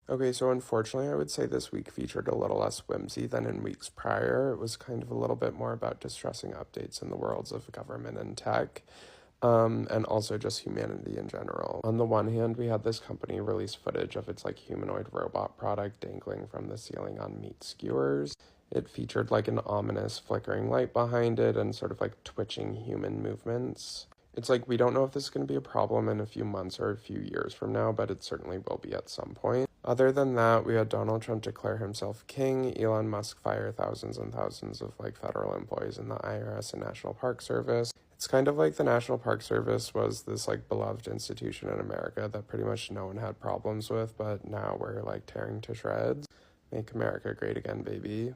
Okay, so unfortunately, I would say this week featured a little less whimsy than in weeks prior. It was kind of a little bit more about distressing updates in the worlds of government and tech, and also just humanity in general. On the one hand, we had this company release footage of its like humanoid robot product dangling from the ceiling on meat skewers. It featured like an ominous flickering light behind it and sort of like twitching human movements. It's like we don't know if this is going to be a problem in a few months or a few years from now, but it certainly will be at some point. Other than that, we had Donald Trump declare himself king, Elon Musk fire thousands and thousands of like federal employees in the IRS and National Park Service. It's kind of like the National Park Service was this like beloved institution in America that pretty much no one had problems with, but now we're like tearing to shreds. Make America great again, baby.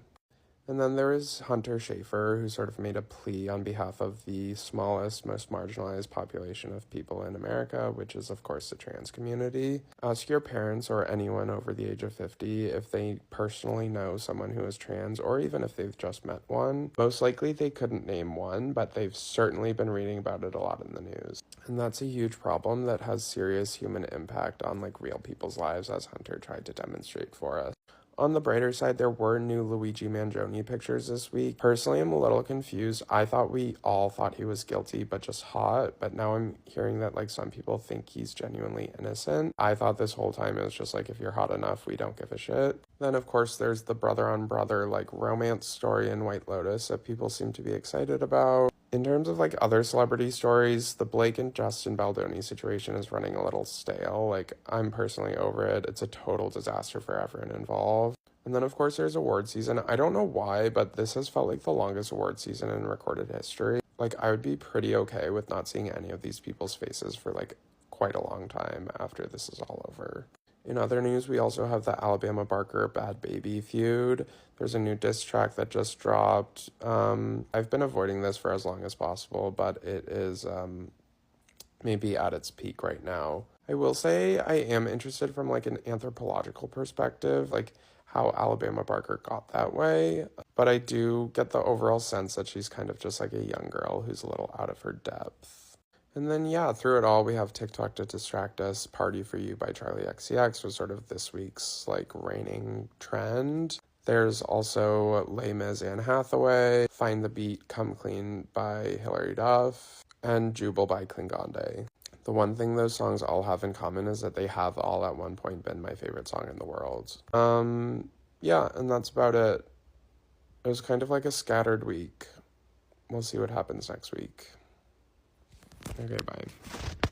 And then there is Hunter Schafer, who sort of made a plea on behalf of the smallest, most marginalized population of people in America, which is, of course, the trans community. Ask your parents or anyone over the age of 50 if they personally know someone who is trans, or even if they've just met one. Most likely they couldn't name one, but they've certainly been reading about it a lot in the news. And that's a huge problem that has serious human impact on like real people's lives, as Hunter tried to demonstrate for us. On the brighter side, there were new Luigi Mangione pictures this week. Personally, I'm a little confused. I thought we all thought he was guilty, but just hot. But now I'm hearing that like some people think he's genuinely innocent. I thought this whole time it was just like, if you're hot enough, we don't give a shit. Then, of course, there's the brother on brother like romance story in White Lotus that people seem to be excited about. In terms of like other celebrity stories, the Blake and Justin Baldoni situation is running a little stale. Like, I'm personally over it. It's a total disaster for everyone involved. And then, of course, there's award season. I don't know why, but this has felt like the longest award season in recorded history. Like, I would be pretty okay with not seeing any of these people's faces for like quite a long time after this is all over. In other news, we also have the Alabama Barker Bad Baby feud. There's a new diss track that just dropped. I've been avoiding this for as long as possible, but it is maybe at its peak right now. I will say I am interested from like an anthropological perspective, like how Alabama Barker got that way. But I do get the overall sense that she's kind of just like a young girl who's a little out of her depth. And then, yeah, through it all, we have TikTok to distract us. Party for You by Charlie XCX was sort of this week's like reigning trend. There's also Les Mis Anne Hathaway, Find the Beat, Come Clean by Hilary Duff, and Jubal by Klingande. The one thing those songs all have in common is that they have all at one point been my favorite song in the world. Yeah, and that's about it. It was kind of like a scattered week. We'll see what happens next week. Okay, bye.